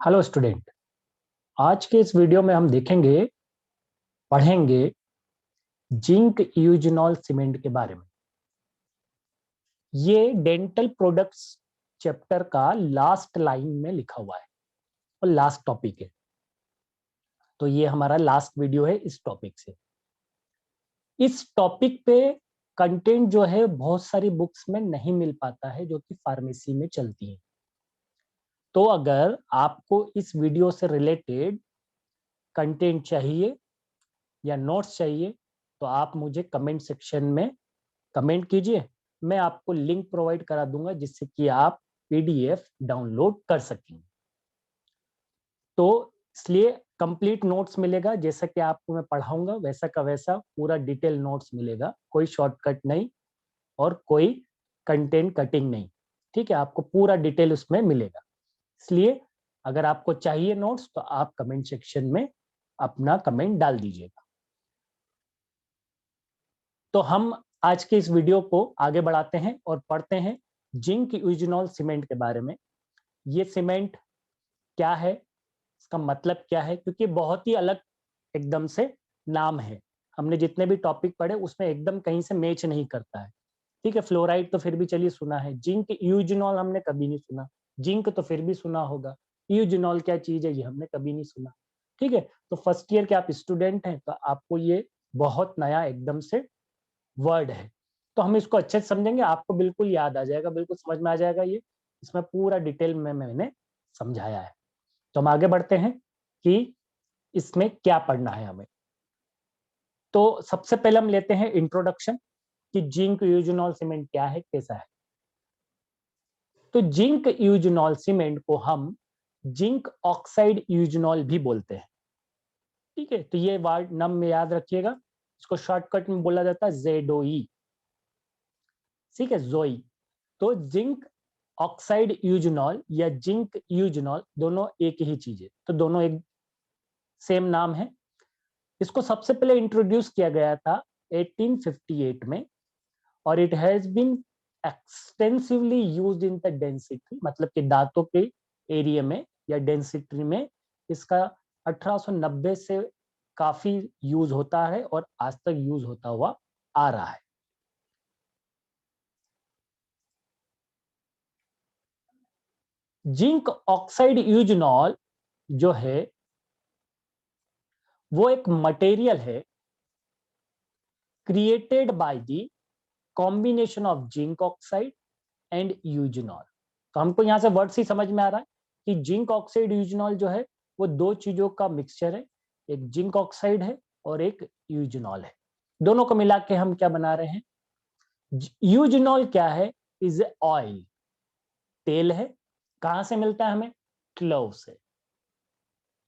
Hello student. आज के इस वीडियो में हम पढ़ेंगे जिंक यूजिनॉल सीमेंट के बारे में। ये डेंटल प्रोडक्ट्स चैप्टर का लास्ट लाइन में लिखा हुआ है और लास्ट टॉपिक है। तो ये हमारा लास्ट वीडियो है इस टॉपिक से। इस टॉपिक पे कंटेंट जो है बहुत सारी बुक्स में नहीं मिल पाता है जो कि फार्मेसी में चलती है। तो अगर आपको इस वीडियो से रिलेटेड कंटेंट चाहिए या नोट्स चाहिए तो आप मुझे कमेंट सेक्शन में कमेंट कीजिए। मैं आपको लिंक प्रोवाइड करा दूंगा जिससे कि आप पीडीएफ डाउनलोड कर सकें। तो इसलिए कंप्लीट नोट्स मिलेगा, जैसा कि आपको मैं पढ़ाऊंगा वैसा का वैसा पूरा डिटेल नोट्स मिलेगा, कोई शॉर्टकट नहीं और कोई कंटेंट कटिंग नहीं। ठीक है, आपको पूरा डिटेल उसमें मिलेगा। इसलिए अगर आपको चाहिए नोट्स तो आप कमेंट सेक्शन में अपना कमेंट डाल दीजिएगा। तो हम आज के इस वीडियो को आगे बढ़ाते हैं और पढ़ते हैं जिंक यूजिनॉल सीमेंट के बारे में। ये सीमेंट क्या है, इसका मतलब क्या है, क्योंकि बहुत ही अलग एकदम से नाम है। हमने जितने भी टॉपिक पढ़े उसमें एकदम कहीं से मैच नहीं करता है। ठीक है, फ्लोराइड तो फिर भी चलिए सुना है, जिंक यूजिनॉल हमने कभी नहीं सुना। जिंक तो फिर भी सुना होगा, यूजिनॉल क्या चीज है ये हमने कभी नहीं सुना। ठीक है, तो फर्स्ट ईयर के आप स्टूडेंट हैं तो आपको ये बहुत नया एकदम से वर्ड है। तो हम इसको अच्छे से समझेंगे, आपको बिल्कुल याद आ जाएगा, बिल्कुल समझ में आ जाएगा। ये इसमें पूरा डिटेल में मैंने समझाया है। तो हम आगे बढ़ते हैं कि इसमें क्या पढ़ना है हमें। तो सबसे पहले हम लेते हैं इंट्रोडक्शन कि जिंक यूजिनॉल सीमेंट क्या है, कैसा है। तो जिंक यूजिनॉल सीमेंट को हम जिंक ऑक्साइड यूजिनॉल भी बोलते हैं। ठीक है, तो ये वर्ड नम में याद रखिएगा। इसको शॉर्टकट में बोला जाता है जेडोई। ठीक है, जोई। तो जिंक ऑक्साइड यूजिनॉल या जिंक यूजिनॉल दोनों एक ही चीज है, तो दोनों एक सेम नाम है। इसको सबसे पहले इंट्रोड्यूस किया गया था 1858 में और it has been extensively used in the density, मतलब कि दांतों के एरिया में या डेंसिटी में इसका 1890 से काफी यूज होता है और आज तक यूज होता हुआ आ रहा है। जिंक ऑक्साइड यूजिनॉल जो है वो एक मटेरियल है created by the combination of zinc oxide and eugenol. तो हमको यहां से वर्ड से समझ में आ रहा है कि जिंक ऑक्साइड यूजिनॉल जो है वो दो चीजों का मिक्सचर है। एक जिंक ऑक्साइड है और एक यूजिनॉल है। दोनों को मिला के हम क्या बना रहे हैं। यूजिनॉल क्या है, इज ए ऑयल, तेल है। कहां से मिलता है हमें, क्लोव से।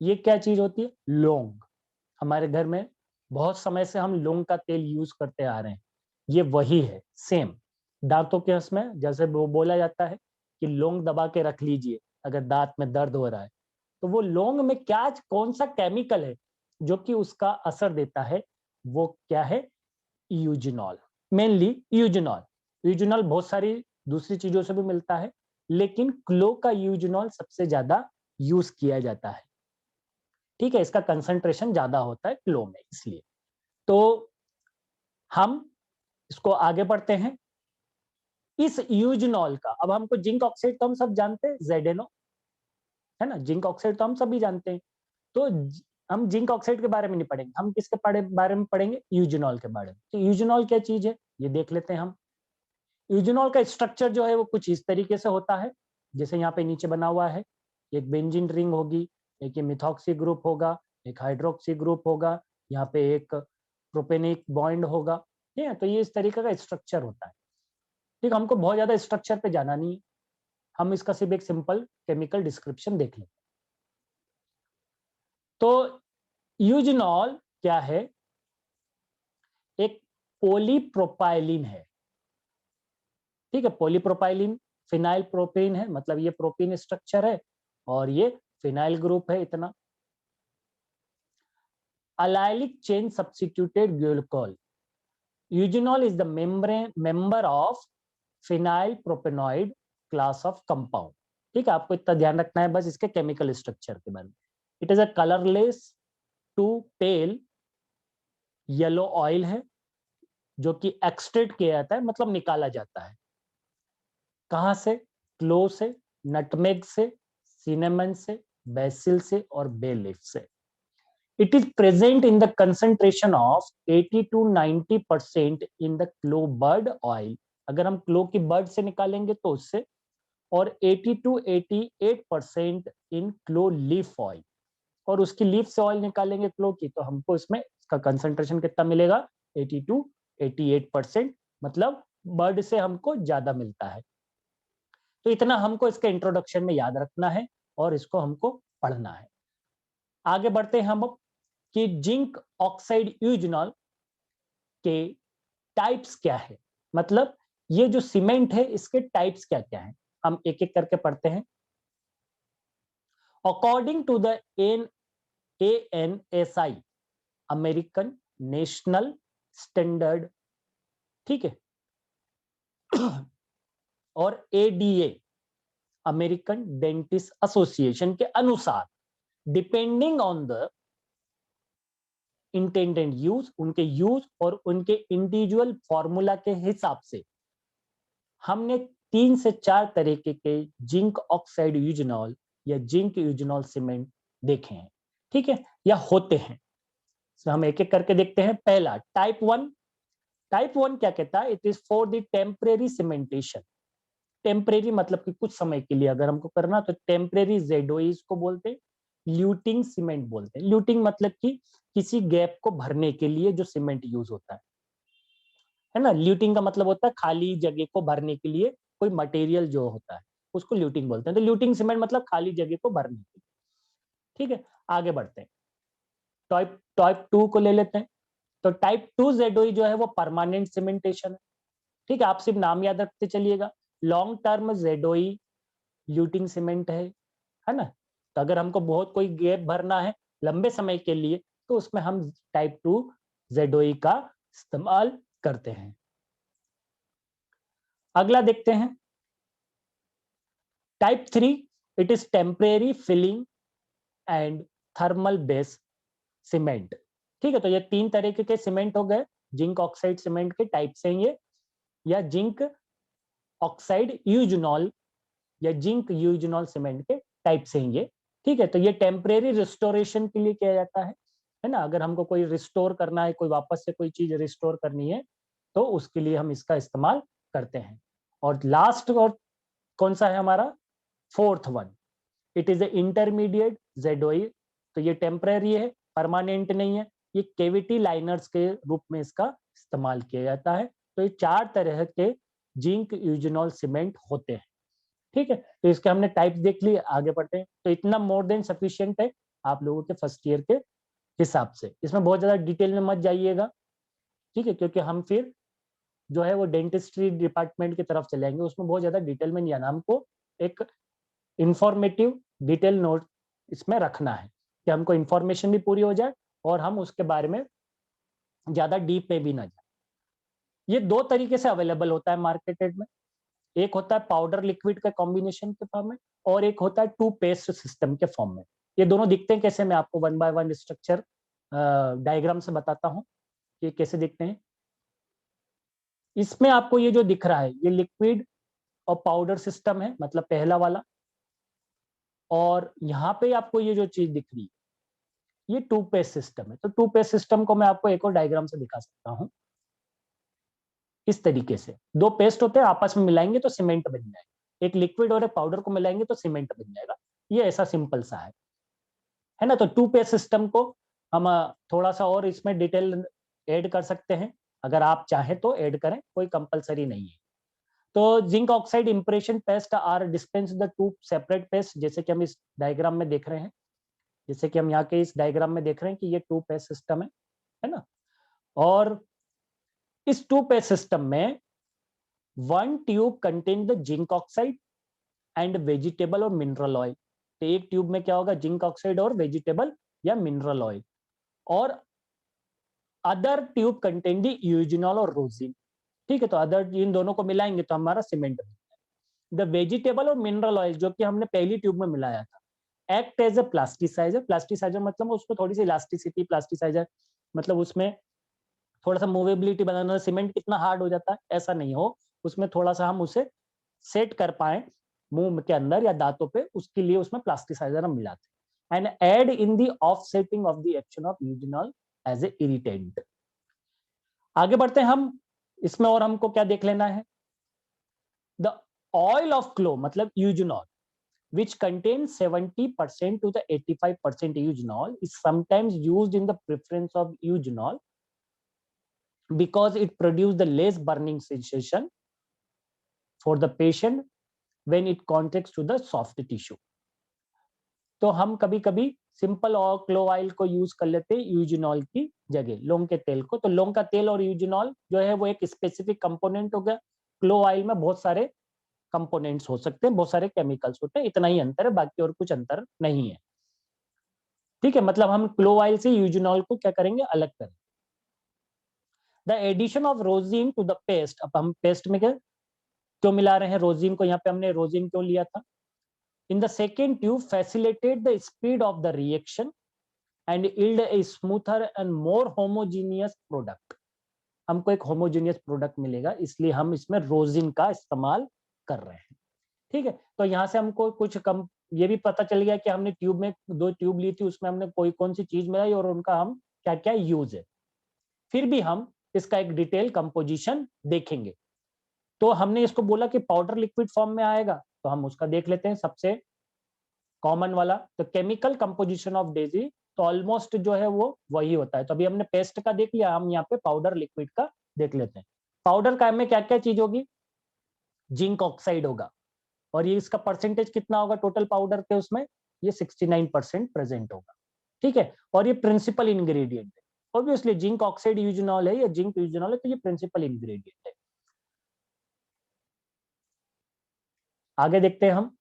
ये क्या चीज होती है, लौंग। हमारे घर में बहुत समय से हम लौंग का तेल यूज करते आ रहे हैं, ये वही है सेम। दांतों के उसमें जैसे वो बोला जाता है कि लौंग दबा के रख लीजिए अगर दांत में दर्द हो रहा है, तो वो लौंग में क्या कौन सा केमिकल है जो कि उसका असर देता है, वो क्या है, यूजिनॉल। Mainly eugenol. यूजिनॉल बहुत सारी दूसरी चीजों से भी मिलता है, लेकिन क्लो का यूजिनॉल सबसे ज्यादा यूज किया जाता है। ठीक है, इसका कंसंट्रेशन ज्यादा होता है क्लो में, इसलिए। तो हम इसको आगे बढ़ते हैं। इस यूजिनॉल का, अब हमको जिंक ऑक्साइड तो हम सब जानते हैं, जेडेनो, है ना, जिंक ऑक्साइड तो हम सभी जानते हैं। तो हम जिंक ऑक्साइड के बारे में नहीं पढ़ेंगे, हम किसके बारे में पढ़ेंगे, यूजिनॉल के बारे में। तो यूजिनॉल क्या चीज है ये देख लेते हैं हम। यूजिनॉल का स्ट्रक्चर जो है वो कुछ इस तरीके से होता है, जैसे यहाँ पे नीचे बना हुआ है। एक बेंजीन रिंग होगी, एक ये मिथॉक्सी ग्रुप होगा, एक हाइड्रोक्सी ग्रुप होगा, यहाँ पे एक प्रोपेनिक बॉन्ड होगा। ठीक है, तो ये इस तरीके का स्ट्रक्चर होता है। ठीक, हमको बहुत ज्यादा स्ट्रक्चर पे जाना नहीं है, हम इसका सिर्फ एक सिंपल केमिकल डिस्क्रिप्शन देख लें। तो यूजिनॉल क्या है, एक पॉलीप्रोपाइलिन है। ठीक है, पॉलीप्रोपाइलिन फिनाइल प्रोपेन है, मतलब ये प्रोपेन स्ट्रक्चर है और ये फिनाइल ग्रुप है इतना। Allylic chain substituted glycol. Eugenol is the member of phenyl propanoid class of compound. ठीक है, आपको इतना ध्यान रखना है बस इसके केमिकल स्ट्रक्चर के बारे में। It is a colourless to pale yellow oil है जो कि एक्सट्रैक्ट किया जाता है, मतलब निकाला जाता है। कहाँ से? क्लो से, नटमेग से, सिनेमन से, बेसिल से और बे लीफ से। It is present in the concentration of 80 to 90% in the clove bud oil. अगर हम क्लो की बर्ड से निकालेंगे तो उससे, और 80 to 88% in clove leaf oil, और उसकी लीफ से ऑयल निकालेंगे क्लो की तो हमको इसमें इसका कंसंट्रेशन कितना मिलेगा? 80 to 88%, मतलब बर्ड से हमको ज्यादा मिलता है। तो इतना हमको इसके इंट्रोडक्शन में याद रखना है और इसको हमको पढ़ना है। आगे बढ़ते हैं हम कि जिंक ऑक्साइड यूजनॉल के टाइप्स क्या है, मतलब ये जो सीमेंट है इसके टाइप्स क्या क्या है, हम एक एक करके पढ़ते हैं। According to the ANSI, American national standard, ठीक है, और ADA, अमेरिकन डेंटिस्ट एसोसिएशन के अनुसार, depending on the intended use, उनके यूज और उनके इंडिविजुअल फॉर्मूला के हिसाब से हमने 3 से 4 तरीके के जिंक ऑक्साइड यूजनॉल या जिंक यूजनॉल सीमेंट देखे हैं, ठीक है, या होते हैं। तो हम एक एक करके देखते हैं। पहला टाइप 1। टाइप 1 क्या कहता है? It is for the temporary cementation. Temporary मतलब कि कुछ समय के लिए अगर हमको करना तो टेम्परेरी जेडोइज को बोलते हैं, ल्यूटिंग सीमेंट बोलते हैं। ल्यूटिंग मतलब कि किसी गैप को भरने के लिए जो सीमेंट यूज होता है ना। ल्यूटिंग का मतलब होता है खाली जगह को भरने के लिए कोई मटेरियल जो होता है उसको ल्यूटिंग बोलते हैं। तो ल्यूटिंग सीमेंट मतलब खाली जगह को भरने के लिए, ठीक है। आगे बढ़ते हैं, टाइप टाइप 2 को ले लेते हैं। तो टाइप 2 जेडोई जो है वो परमानेंट सीमेंटेशन है, ठीक है, आप सिर्फ नाम याद रखते चलिएगा। लॉन्ग टर्म जेडोई ल्यूटिंग सीमेंट है ना। तो अगर हमको बहुत कोई गैप भरना है लंबे समय के लिए तो उसमें हम टाइप 2 जेडोई का इस्तेमाल करते हैं। अगला देखते हैं type 3। It is temporary filling and thermal base cement, ठीक है। तो ये 3 तरीके के सीमेंट हो गए, जिंक ऑक्साइड सीमेंट के टाइप से ये, या जिंक ऑक्साइड यूजनॉल या जिंक यूजनॉल सीमेंट के टाइप से ये, ठीक है। तो ये टेम्परेरी रिस्टोरेशन के लिए किया जाता है ना। अगर हमको कोई रिस्टोर करना है, कोई वापस से कोई चीज रिस्टोर करनी है तो उसके लिए हम इसका इस्तेमाल करते हैं। और लास्ट और कौन सा है हमारा? Fourth one. It is a intermediate जेडोई। तो ये टेम्परेरी है, परमानेंट नहीं है, ये केविटी लाइनर्स के रूप में इसका इस्तेमाल किया जाता है। तो ये 4 तरह के जिंक यूजनॉल सीमेंट होते हैं, ठीक है। तो इसके हमने टाइप्स देख लिए, आगे बढ़ते हैं। तो इतना मोर देन सफिशिएंट है आप लोगों के फर्स्ट ईयर के हिसाब से। इसमें बहुत ज्यादा डिटेल में मत जाइएगा, ठीक है, क्योंकि हम फिर जो है वो डेंटिस्ट्री डिपार्टमेंट की तरफ चले जाएंगे, उसमें बहुत ज्यादा डिटेल में नहीं आना। हमको एक इंफॉर्मेटिव डिटेल नोट इसमें रखना है कि हमको इंफॉर्मेशन भी पूरी हो जाए और हम उसके बारे में ज्यादा डीप में भी ना जाए। ये 2 तरीके से अवेलेबल होता है मार्केटेड में। एक होता है पाउडर लिक्विड के कॉम्बिनेशन के फॉर्म में, और एक होता है टू पेस्ट सिस्टम के फॉर्म में। ये दोनों दिखते हैं कैसे, मैं आपको one by one structure diagram से बताता हूँ कि कैसे दिखते हैं। इसमें आपको ये जो दिख रहा है ये लिक्विड और पाउडर सिस्टम है, मतलब पहला वाला। और यहाँ पे आपको ये जो चीज दिख रही है ये टू पेस्ट सिस्टम है। तो टू पेस्ट सिस्टम को मैं आपको एक और डायग्राम से दिखा सकता हूँ। इस तरीके से 2 पेस्ट होते हैं, आपस में मिलाएंगे तो सीमेंट बन जाएगा। एक लिक्विड और एक पाउडर को मिलाएंगे तो सीमेंट बन जाएगा। ये ऐसा सिंपल सा है ना। तो टू पेस्ट सिस्टम को हम थोड़ा सा और इसमें डिटेल ऐड कर सकते हैं, अगर आप चाहें तो ऐड करें, कोई कंपलसरी नहीं है। तो zinc oxide impression paste are dispense the two separate paste, जैसे कि हम इस डायग्राम में देख रहे हैं, जैसे कि हम यहाँ के इस डायग्राम में देख रहे हैं कि ये टू पेस्ट सिस्टम है ना। और इस टू पेस्ट सिस्टम में 1 tube contain the zinc oxide and vegetable और मिनरल ऑयल। तो एक ट्यूब में क्या होगा? जिंक ऑक्साइड और वेजिटेबल या मिनरल ऑयल। और other tube contain the eugenol और रोजिन, ठीक है। तो अदर इन दोनों को मिलाएंगे तो हमारा सीमेंट बन जाएगा। द वेजिटेबल और मिनरल ऑयल जो कि हमने पहली ट्यूब में मिलाया था act as a plasticizer. Plasticizer मतलब उसको थोड़ी सी इलास्टिसिटी, प्लास्टिसाइजर मतलब उसमें थोड़ा सा मूवेबिलिटी बनाना। सीमेंट कितना हार्ड हो जाता है, ऐसा नहीं हो, उसमें थोड़ा सा हम उसे सेट कर पाए मुंह के अंदर या दांतों पे, उसके लिए उसमें प्लास्टिसाइजर हम मिलाते हैं। And aid in the offsetting of the action of eugenol as a irritant. आगे बढ़ते हैं हम इसमें, और हमको क्या देख लेना है। द ऑयल ऑफ क्लो मतलब eugenol which contains 70% to the 85% eugenol is sometimes used in the preference of eugenol because it produces the less burning sensation for the patient when it contacts to the soft tissue. तो हम कभी कभी simple और क्लो oil को use कर लेते हैं eugenol की जगह, लौंग के तेल को। तो लौंग का तेल और यूजिनॉल जो है वो एक स्पेसिफिक कंपोनेंट हो गया। क्लो ऑयल में बहुत सारे कंपोनेंट्स हो सकते हैं, बहुत सारे केमिकल्स होते हैं, इतना ही अंतर है, बाकी और कुछ अंतर नहीं है। ठीक है, मतलब हम क्लो ऑयल से यूजिनॉल को क्या करेंगे, अलग करें। The addition of rosin to the paste. अब हम पेस्ट में क्या क्यों मिला रहे हैं रोजिन को, यहाँ पे हमने रोजिन क्यों लिया था। In the second tube facilitate the speed of the reaction and yield A smoother and more homogeneous product. हमको एक होमोजीनियस प्रोडक्ट मिलेगा, इसलिए हम इसमें रोजिन का इस्तेमाल कर रहे हैं। ठीक है, तो यहाँ से हमको कुछ कम ये भी पता चल गया कि हमने ट्यूब में 2 ट्यूब ली थी, उसमें हमने कोई कौन सी चीज मिलाई और उनका हम क्या क्या यूज है। फिर भी हम इसका एक डिटेल कंपोजिशन देखेंगे। तो हमने इसको बोला कि पाउडर लिक्विड फॉर्म में आएगा, तो हम उसका देख लेते हैं सबसे कॉमन वाला। तो केमिकल कंपोजिशन ऑफ डेजी, तो ऑलमोस्ट जो है वो वही होता है। तो अभी हमने पेस्ट का देख लिया, हम यहाँ पे पाउडर लिक्विड का देख लेते हैं। पाउडर का में क्या क्या चीज होगी, जिंक ऑक्साइड होगा, और ये इसका परसेंटेज कितना होगा टोटल पाउडर के उसमें, ये 69% प्रेजेंट होगा। ठीक है, और ये प्रिंसिपल इंग्रेडिएंट है। ऑब्वियसली जिंक ऑक्साइड यूजिनॉल है या जिंक यूजिनॉल है, तो ये प्रिंसिपल इंग्रेडिएंट है। आगे देखते हैं हम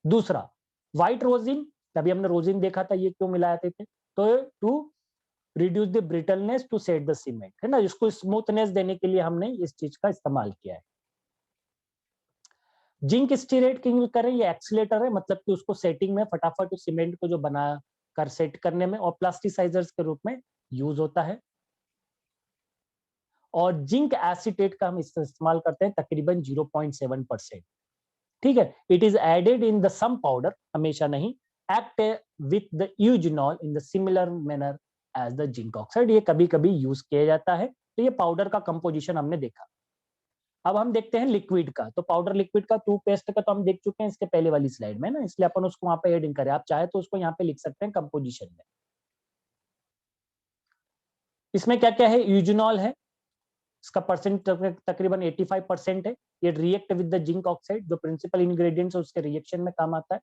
दूसरा, व्हाइट रोजिन। अभी हमने रोजिन देखा था, ये क्यों मिलाए थे, तो to reduce the brittleness to set the cement, है ना, इसको स्मूथनेस देने के लिए हमने इस चीज का इस्तेमाल किया है। जिंक स्टीरेट की यूज करें, ये एक्सीलेटर है, मतलब कि उसको सेटिंग में फटाफट उस सीमेंट को जो बना कर सेट करने में, और प्लास्टिसाइजर्स के रूप में यूज होता है। और जिंक एसिटेट का हम इस्तेमाल करते हैं तकरीबन 0.7%। ठीक है, it is added in the some powder, हमेशा नहीं, act with the eugenol in the similar manner as the zinc oxide, ये कभी कभी यूज किया जाता है। तो ये पाउडर का कंपोजिशन हमने देखा। अब हम देखते हैं लिक्विड का। तो पाउडर लिक्विड का, टूथपेस्ट का तो हम देख चुके हैं इसके पहले वाली स्लाइड में ना, इसलिए अपन उसको वहां पे एड करें। आप चाहे तो उसको यहाँ पे लिख सकते हैं कंपोजिशन में। इसमें क्या क्या है, यूजिनॉल है, इसका परसेंट तकरीबन 85% है। ये react with the zinc oxide, जो प्रिंसिपल इंग्रेडिएंट्स है उसके रिएक्शन में काम आता है।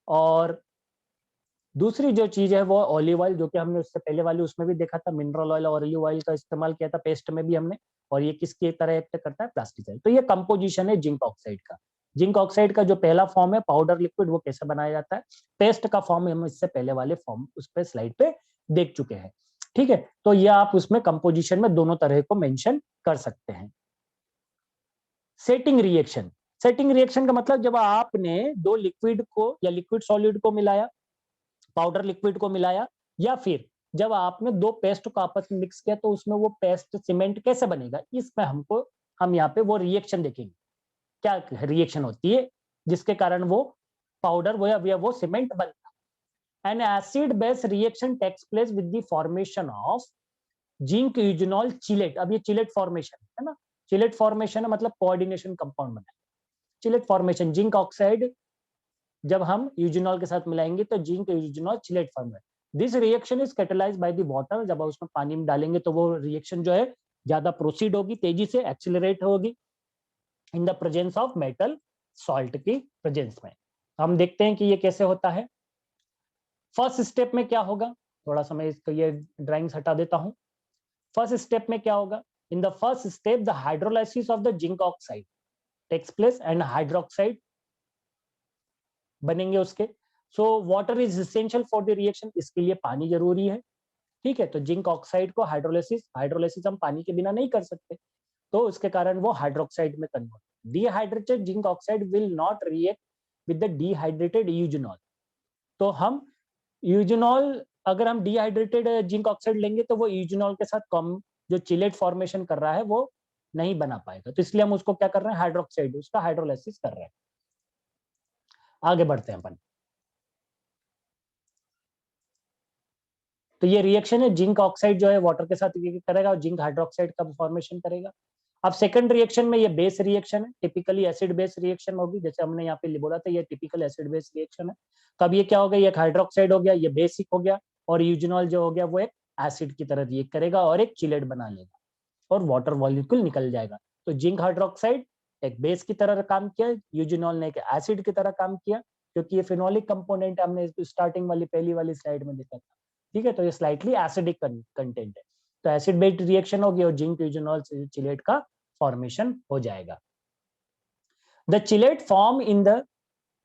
और दूसरी जो चीज है वो ऑलिव ऑयल, जो कि हमने उससे पहले वाली उसमें भी देखा था, मिनरल ऑयल और ऑलिव ऑयल का इस्तेमाल किया था पेस्ट में भी हमने। और ये किसकी तरह एक्ट करता है, प्लास्टिसाइड। तो ये कंपोजिशन है जिंक ऑक्साइड का। जिंक ऑक्साइड का जो पहला फॉर्म है पाउडर लिक्विड, वो कैसे बनाया जाता है। पेस्ट का फॉर्म हम इससे पहले वाले फॉर्म उस पर स्लाइड पे देख चुके हैं। ठीक है, तो ये आप उसमें कंपोजिशन में दोनों तरह को मेंशन कर सकते हैं। सेटिंग रिएक्शन, सेटिंग रिएक्शन का मतलब जब आपने दो लिक्विड को या लिक्विड सॉलिड को मिलाया, पाउडर लिक्विड को मिलाया, या फिर जब आपने दो पेस्ट को आपस में मिक्स किया, तो उसमें वो पेस्ट सीमेंट कैसे बनेगा, इसमें हम यहाँ पे वो रिएक्शन देखेंगे, क्या रिएक्शन होती है जिसके कारण वो पाउडर वो सीमेंट बनता है। An acid base reaction takes place with the formation of zinc eugenol chelate. अब ये चिलेट फॉर्मेशन है ना, चिलेट फॉर्मेशन है मतलब कोऑर्डिनेशन कंपाउंड बना है। चिलेट फॉर्मेशन, जिंक ऑक्साइड जब हम यूजिनॉल के साथ मिलाएंगे तो जिंक यूजिनॉल चिलेट फॉर्म है। This reaction is catalysed by the water, जब आप उसमें पानी में डालेंगे तो वो रिएक्शन जो है ज्यादा प्रोसीड होगी, तेजी से एक्सिलरेट होगी in the presence of metal salt की प्रेजेंस में। हम देखते हैं कि ये कैसे होता है। फर्स्ट स्टेप में क्या होगा, थोड़ा सा मैं इसको ये ड्राइंग्स हटा देता हूं। फर्स्ट स्टेप में क्या होगा, in the first step the hydrolysis of the zinc oxide takes place and hydroxide बनेंगे उसके। So water is essential for the reaction, इसके लिए पानी जरूरी है। ठीक है, तो जिंक ऑक्साइड को हाइड्रोलाइसिस हम पानी के बिना नहीं कर सकते। तो उसके कारण वो हाइड्रोक्साइड में convert. Dehydrated zinc oxide will not react with the dehydrated eugenol. तो हम यूजनॉल, अगर हम डिहाइड्रेटेड जिंक ऑक्साइड लेंगे तो वो यूजनॉल के साथ कम जो चिलेट फॉर्मेशन कर रहा है वो नहीं बना पाएगा, तो इसलिए हम उसको क्या कर रहे हैं, हाइड्रोक्साइड, उसका हाइड्रोलाइसिस कर रहे हैं। आगे बढ़ते हैं अपन। तो ये रिएक्शन है, जिंक ऑक्साइड जो है वाटर के साथ करेगा और जिंक हाइड्रोक्साइड का फॉर्मेशन करेगा। अब सेकंड रिएक्शन में ये बेस रिएक्शन है, टिपिकली एसिड बेस रिएक्शन होगी, जैसे हमने यहाँ पे बोला था ये टिपिकल एसिड बेस रिएक्शन है। तब ये क्या हो गया, ये हाइड्रोक्साइड हो गया, ये बेसिक हो गया, और यूजनॉल जो हो गया वो एक एसिड की तरह रिएक्ट करेगा और एक चिलेट बना लेगा और वाटर मॉलिक्यूल निकल जाएगा। तो जिंक हाइड्रोक्साइड एक बेस की तरह काम किया, यूजनॉल ने एक एसिड की तरह काम किया, क्योंकि ये फिनोलिक कंपोनेंट हमने स्टार्टिंग वाली पहली वाली स्लाइड में देखा था। ठीक है, तो ये स्लाइटली एसिडिक कंटेंट है, तो एसिड बेस्ड रिएक्शन होगी और जिंक यूजनॉल चिलेट का फॉर्मेशन हो जाएगा। The chelate form in the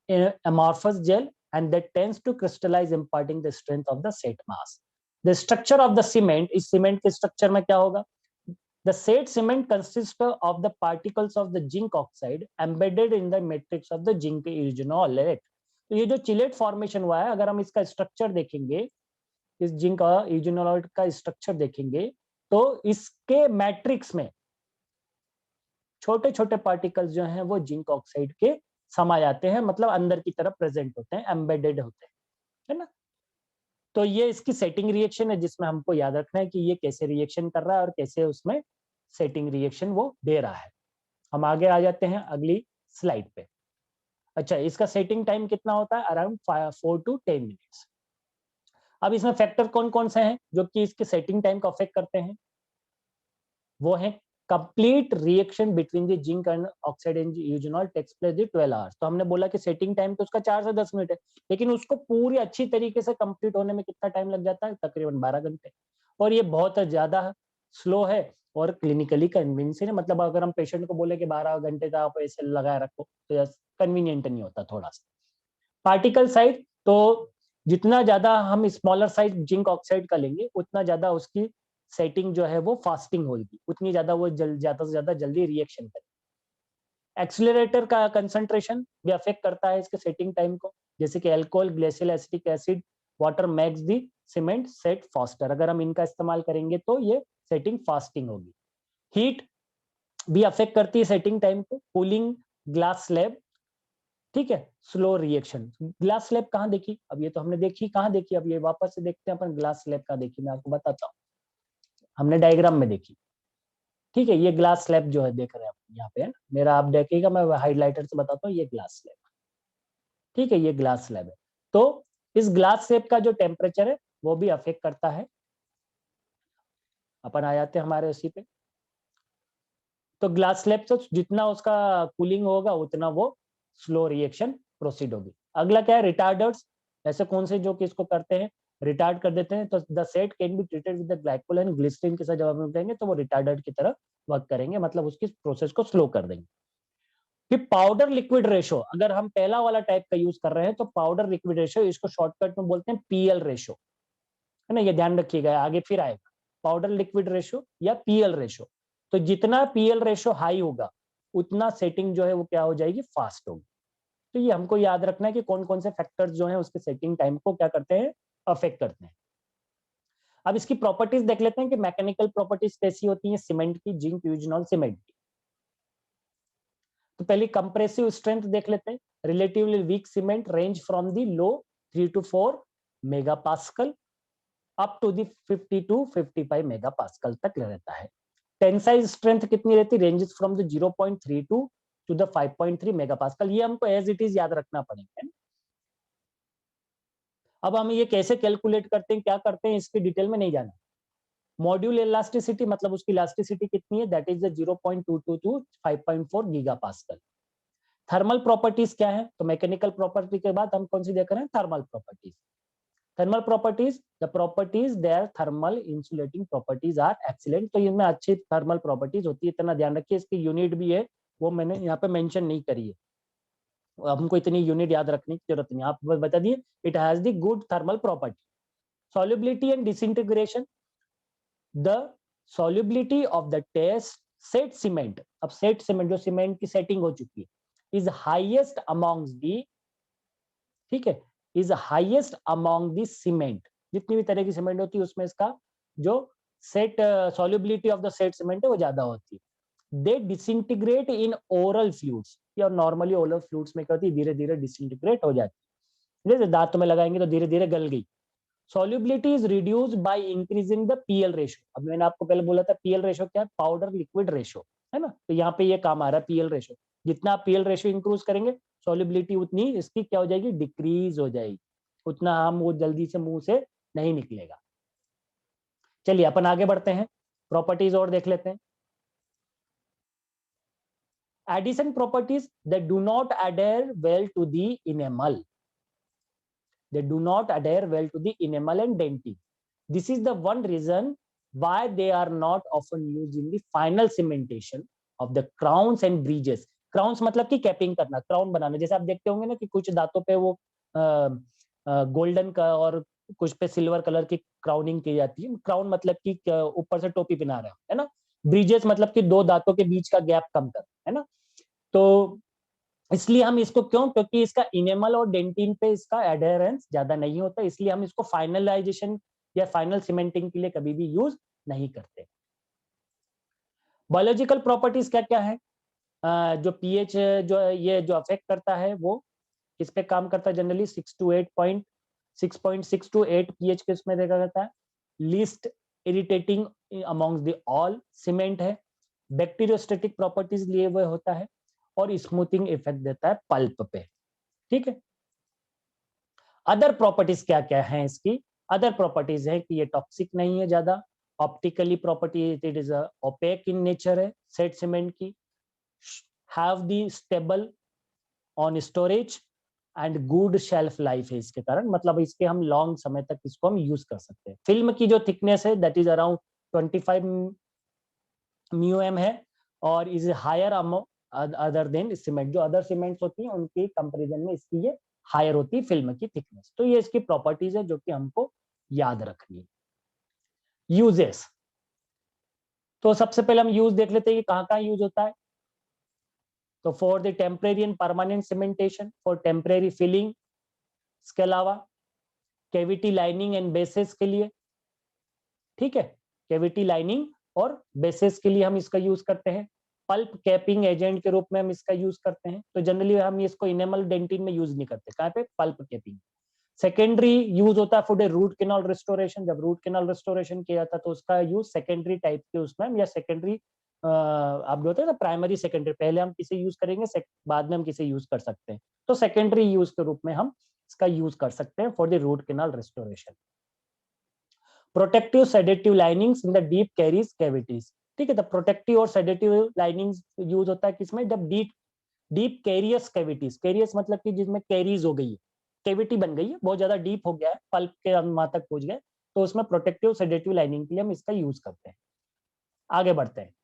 amorphous gel and that tends to crystallize, imparting the strength of the set mass. The structure of the cement, इस cement के structure में क्या होगा, the set cement consists of the particles of the zinc oxide embedded in the matrix of the zinc eugenol. तो ये जो chelate formation हुआ है, अगर हम इसका स्ट्रक्चर देखेंगे, इस जिंक यूजनॉल का स्ट्रक्चर देखेंगे, तो इसके मैट्रिक्स में छोटे छोटे पार्टिकल्स जो हैं वो जिंक ऑक्साइड के समा जाते हैं, मतलब अंदर की तरफ प्रेजेंट होते हैं, एम्बेडेड होते हैं, है ना। तो ये इसकी सेटिंग रिएक्शन है, जिसमें हमको याद रखना है कि ये कैसे रिएक्शन कर रहा है और कैसे उसमें सेटिंग रिएक्शन वो दे रहा है। हम आगे आ जाते हैं अगली स्लाइड पे। अच्छा, इसका सेटिंग टाइम कितना होता है, अराउंड 4 to 10 मिनट्स। अब इसमें फैक्टर कौन कौन से हैं जो कि इसके सेटिंग टाइम को अफेक्ट करते हैं, वो है complete reaction between the zinc and oxide and eugenol takes place the 12 hours. तो हमने बोला कि सेटिंग टाइम तो उसका 4 से 10 मिनट है, लेकिन उसको पूरी अच्छी तरीके से कंप्लीट होने में कितना टाइम लग जाता है, तकरीबन 12 घंटे। और ये बहुत ज्यादा स्लो है और क्लिनिकली कन्वीनियंट है, मतलब अगर हम पेशेंट को बोले कि 12 घंटे का आप ऐसे लगाए रखो तो कन्वीनियंट नहीं होता थोड़ा सा। पार्टिकल साइज, तो जितना ज्यादा हम स्मॉलर साइज जिंक ऑक्साइड का लेंगे उतना ज्यादा उसकी सेटिंग जो है वो फास्टिंग होगी, उतनी ज्यादा वो ज्यादा से ज्यादा जल्दी रिएक्शन करेगी। एक्सीलरेटर का कंसंट्रेशन भी अफेक्ट करता है इसके सेटिंग टाइम को, जैसे कि alcohol, glacial acetic acid, water makes दी सीमेंट सेट फास्टर। अगर हम इनका इस्तेमाल करेंगे तो ये सेटिंग फास्टिंग होगी। हीट भी अफेक्ट करती है सेटिंग टाइम को। कूलिंग ग्लास स्लैब, ठीक है, स्लो रिएक्शन। ग्लास स्लैब कहाँ देखी, अब ये तो हमने देखी, कहाँ देखी, अब ये वापस से देखते हैं अपन ग्लास स्लैब कहाँ देखी, मैं आपको बताता हूँ। हमने डायग्राम में देखी, ठीक है, ये ग्लास स्लैब जो है देख रहे हैं आप यहाँ पे, है ना, मेरा आप देखिएगा, मैं हाइलाइटर से बताता हूँ, ये ग्लास स्लैब, ठीक है, ये ग्लास स्लैब है। तो इस ग्लास स्लैब का जो टेम्परेचर है वो भी अफेक्ट करता है। अपन आ जाते हैं हमारे उसी पे। तो ग्लास स्लैब से जितना उसका कूलिंग होगा उतना वो स्लो रिएक्शन प्रोसीड होगी। अगला क्या है, रिटार्डर्स। ऐसे कौन से जो कि इसको करते हैं, रिटार्ड कर देते हैं। तो the set can be treated with the glycol and glycerine के साथ जब हम उठाएंगे तो वो रिटार्डर की तरह वर्क करेंगे, मतलब उसकी प्रोसेस को स्लो कर देंगे। फिर पाउडर लिक्विड रेशो, अगर हम पहला वाला टाइप का यूज कर रहे हैं तो पाउडर लिक्विड रेशो, इसको शॉर्टकट में बोलते हैं पीएल रेशो, है ना, ये ध्यान रखिएगा, आगे फिर आएगा पाउडर लिक्विड रेशो या पीएल रेशो। तो जितना पीएल रेशो हाई होगा उतना सेटिंग जो है वो क्या हो जाएगी, फास्ट होगी। तो ये हमको याद रखना है कि कौन कौन से फैक्टर्स जो है उसके सेटिंग टाइम को क्या करते हैं, अफेक्ट करते हैं। अब इसकी प्रॉपर्टीज देख लेते हैं कि मैकेनिकल प्रॉपर्टीज कैसी होती हैं सीमेंट की, जिंक यूजनॉल सीमेंट की। तो पहले कंप्रेसिव स्ट्रेंथ देख लेते हैं। Relatively weak cement range from the low 3 to 4 megapascal up to the 50 to 55 megapascal तक रहता है। टेंसाइल स्ट्रेंथ कितनी रहती है, ranges from the 0.32 to the 5.3 megapascal. ये हमको एज इट इज याद रखना पड़ेगा। अब हम ये कैसे कैलकुलेट करते हैं, क्या करते हैं, इसकी डिटेल में नहीं जाना। मॉड्यूल इलास्टिसिटी, मतलब उसकी इलास्टिसिटी कितनी है, that is 0.22 to 5.4 gigapascal. Thermal properties क्या है, तो मैकेनिकल प्रॉपर्टी के बाद हम कौन सी देख रहे हैं, thermal properties. Thermal properties, the properties their thermal insulating properties are excellent. तो इनमें अच्छी थर्मल प्रॉपर्टीज होती है, इतना ध्यान रखिए। इसकी यूनिट भी है, वो मैंने यहाँ पे मेंशन नहीं करी है, हमको इतनी यूनिट याद रखने की जरूरत नहीं, आप बता दिए। It has the good thermal property. solubility and disintegration, the solubility of the test set cement, अब सेट सीमेंट जो सीमेंट की सेटिंग हो चुकी है, इज हाईएस्ट अमॉन्ग्स दी, ठीक है, is highest among the cement, जितनी भी तरह की सीमेंट होती है उसमें इसका जो set solubility of the set cement है वो ज्यादा होती है। दे डिसइंटीग्रेट इन ओरल फ्लूइड्स, या नॉर्मली ओरल फ्लूइड्स में क्या होती है, धीरे धीरे डिसइंटीग्रेट हो जाती है, जैसे दांत में लगाएंगे तो धीरे धीरे गल गई। solubility is reduced by increasing the PL ratio। अब मैंने आपको पहले बोला था PL रेशो क्या है, पाउडर लिक्विड रेशो, है ना, तो यहाँ पे ये काम आ रहा है PL रेशो। जितना आप PL रेशो इंक्रीज करेंगे solubility उतनी इसकी क्या हो जाएगी, डिक्रीज हो जाएगी, उतना हम वो जल्दी से मुंह से नहीं निकलेगा। चलिए अपन आगे बढ़ते हैं, प्रॉपर्टीज और देख लेते हैं। Addition properties that do not adhere well to the enamel, they do not adhere well to the enamel and dentin. This is the one reason why they are not often used in the final cementation of the crowns and bridges। crowns मतलब कि capping करना, crown बनाना, जैसे आप देखते होंगे ना कि कुछ दांतों पे वो गोल्डन का और कुछ पे सिल्वर कलर की क्राउनिंग की जाती है। क्राउन मतलब कि ऊपर से टोपी पहना रहे हो, है ना। ब्रिजेस मतलब कि दो दांतों के बीच का गैप कम कर, है ना। तो इसलिए हम इसको क्यों, क्योंकि इसका इनेमल और डेंटिन पे इसका एडहेरेंस ज्यादा नहीं होता, इसलिए हम इसको फाइनलाइजेशन या फाइनल सीमेंटिंग के लिए कभी भी यूज नहीं करते। बायोलॉजिकल प्रॉपर्टीज क्या क्या है, जो पीएच जो ये जो अफेक्ट करता है वो किस पे काम करता है, जनरली 6.6 to 8 पीएच के उसमें देखा जाता है। Least irritating amongst the all cement है, बैक्टीरियोस्टेटिक प्रॉपर्टीज लिए हुए होता है, और स्मूथिंग इफेक्ट देता है पल्प पे, ठीक है। अदर प्रॉपर्टीज क्या क्या है इसकी, अदर प्रॉपर्टीज है कि ये टॉक्सिक नहीं है ज्यादा, optically property it is opaque in nature है सेट सीमेंट की, have the stable on storage and good shelf life है इसके कारण, मतलब इसके हम लॉन्ग समय तक इसको हम यूज कर सकते हैं। फिल्म की जो थिकनेस है दैट इज अराउंड 25 म्यूएम है, और is higher other than cement, जो अदर सीमेंट्स होती हैं उनकी कंपैरिजन में इसकी ये हायर होती है फिल्म की थिकनेस। तो ये इसकी प्रॉपर्टीज है जो कि हमको याद रखनी है। यूजेस, तो सबसे पहले हम यूज देख लेते हैं कि कहाँ कहाँ यूज होता है। तो for the temporary and permanent cementation, for temporary filling, इसके अलावा कैविटी लाइनिंग एंड बेसिस के लिए, ठीक है, कैविटी लाइनिंग और बेसिस के लिए हम इसका यूज करते हैं। पल्प कैपिंग एजेंट के रूप में हम इसका यूज करते हैं, तो जनरली हम इसको इनेमल डेंटिन में यूज नहीं करते, कहाँ पे, पल्प कैपिंग। सेकेंडरी यूज होता है फॉर रूट कैनाल रिस्टोरेशन, जब रूट कैनाल रिस्टोरेशन किया जाता है तो उसका यूज सेकेंडरी टाइप के उसमें, या सेकेंडरी आप होते हैं ना प्राइमरी सेकेंडरी, पहले हम किसे यूज करेंगे बाद में हम किसे यूज कर सकते हैं, तो सेकेंडरी यूज के रूप में हम इसका यूज कर सकते हैं for the root canal restoration. Protective sedative linings in the deep caries cavities, ठीक है, तो प्रोटेक्टिव और सेडेटिव लाइनिंग्स यूज होता है किसमें, जब डीप कैरियस कैविटीज, कैरियस मतलब कि जिसमें कैरीज हो गई है, कैविटी बन गई है, बहुत ज्यादा डीप हो गया है, पल्प के वहां तक पहुंच गए, तो उसमें प्रोटेक्टिव सेडेटिव लाइनिंग के लिए हम इसका यूज करते हैं। आगे बढ़ते हैं,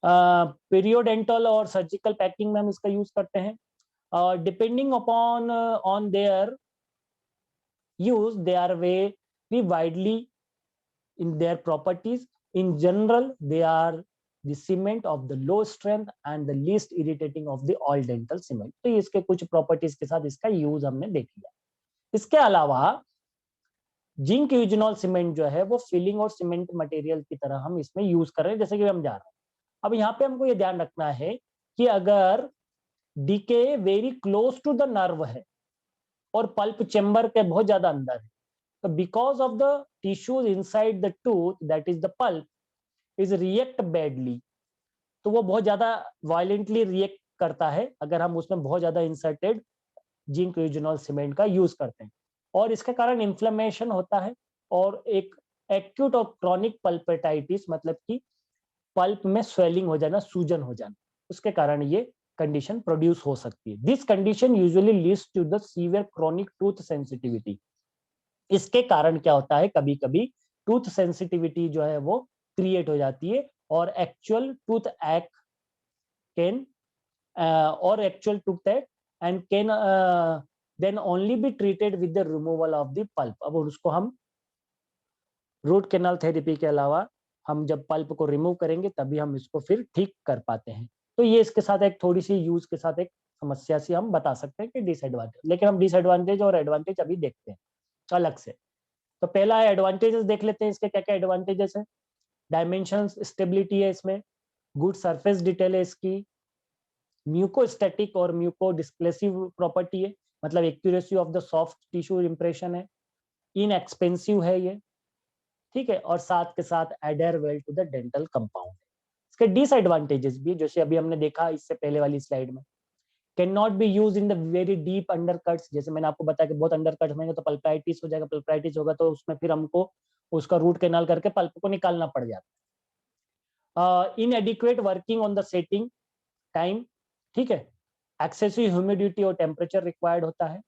पीरियोडेंटल और सर्जिकल पैकिंग में हम इसका यूज करते हैं, और depending upon on their use they are very widely in their properties. In general they are the cement of the low strength and the least irritating of the all dental cement। तो इसके कुछ properties के साथ इसका use हमने देख लिया। इसके अलावा जिंक यूजिनॉल सीमेंट जो है वो फिलिंग और सीमेंट मटेरियल की तरह हम इसमें यूज कर रहे हैं, जैसे कि हम जा रहे हैं। अब यहाँ पे हमको ये ध्यान रखना है कि अगर decay very close to the nerve है और पल्प चेम्बर के बहुत ज्यादा अंदर है, तो because of the tissues inside the tooth that is the pulp is react badly, तो वो बहुत ज्यादा वायलेंटली रिएक्ट करता है अगर हम उसमें बहुत ज्यादा इंसर्टेड जिंक यूजिनॉल सीमेंट का यूज करते हैं, और इसके कारण इन्फ्लेमेशन होता है, और एक एक्यूट और क्रॉनिक पल्पेटाइटिस मतलब कि पल्प में स्वेलिंग हो जाना, सूजन हो जाना, उसके कारण ये कंडीशन प्रोड्यूस हो सकती है। This condition usually leads to the severe chronic tooth sensitivity. इसके कारण क्या होता है, कभी कभी टूथ सेंसिटिविटी जो है वो क्रिएट हो जाती है, और एक्चुअल टूथ एक्ट कैन और actual tooth act and can then only be treated with the removal of the pulp. अब उसको हम रूट कैनाल थेरेपी के अलावा हम जब पल्प को रिमूव करेंगे तभी हम इसको फिर ठीक कर पाते हैं। तो ये इसके साथ एक थोड़ी सी यूज के साथ एक समस्या सी हम बता सकते हैं कि डिसएडवांटेज, लेकिन हम डिसएडवांटेज और एडवांटेज अभी देखते हैं अलग से। तो पहला एडवांटेजेस देख लेते हैं, इसके क्या क्या एडवांटेजेस है। डायमेंशन स्टेबिलिटी है इसमें, गुड सरफेस डिटेल है इसकी, म्यूकोस्टैटिक और म्यूको डिस्प्लेसिव प्रॉपर्टी है, मतलब accuracy of the soft tissue impression है, इनएक्सपेंसिव है ये, ठीक है, और साथ के साथ adhere well to the dental compound. इसके डिसएडवांटेजेस भी, जैसे अभी हमने देखा इससे पहले वाली स्लाइड में, can not be use in the very deep undercuts, जैसे मैंने आपको बताया कि बहुत अंडरकट्स में तो पल्पाइटिस हो जाएगा, पल्पाइटिस होगा तो उसमें फिर हमको उसका रूट कैनाल करके पल्प को निकालना पड़ जाता है। इनएडिक्वेट working on the setting time, ठीक है, एक्सेसिव ह्यूमिडिटी और टेम्परेचर रिक्वायर्ड होता है।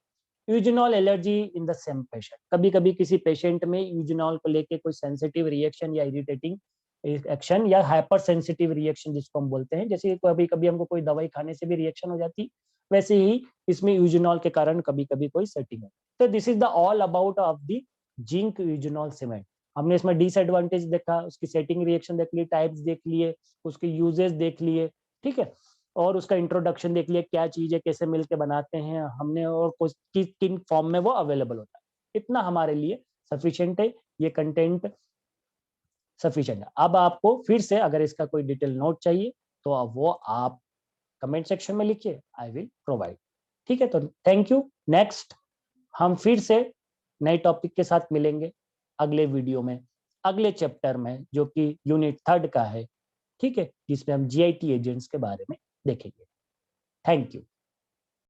Eugenol allergy in the same patient, कभी कभी किसी पेशेंट में यूजिनॉल को लेके कोई सेंसिटिव रिएक्शन या इरिटेटिंग एक्शन या हाइपर सेंसिटिव रिएक्शन जिसको हम बोलते हैं, जैसे कभी कभी हमको कोई दवाई खाने से भी रिएक्शन हो जाती, वैसे ही इसमें यूजिनॉल के कारण कभी कभी कोई सेटिंग है। तो this is the all about of the zinc eugenol cement. हमने इसमें डिसएडवांटेज देखा, उसकी सेटिंग रिएक्शन देख ली, टाइप्स देख लिए, उसके यूजेस देख लिए, ठीक है, और उसका इंट्रोडक्शन देख लिया, क्या चीज है, कैसे मिलके बनाते हैं हमने, और किन फॉर्म में वो अवेलेबल होता है। इतना हमारे लिए सफिशिएंट है, ये कंटेंट सफिशिएंट है। अब आपको फिर से अगर इसका कोई डिटेल नोट चाहिए तो अब वो आप कमेंट सेक्शन में लिखिए, आई विल प्रोवाइड। ठीक है, तो थैंक यू। नेक्स्ट हम फिर से नए टॉपिक के साथ मिलेंगे अगले वीडियो में, अगले चैप्टर में, जो कि यूनिट 3 का है, ठीक है, जिसमें हम जीआईटी एजेंट्स के बारे में देखेंगे। Thank you.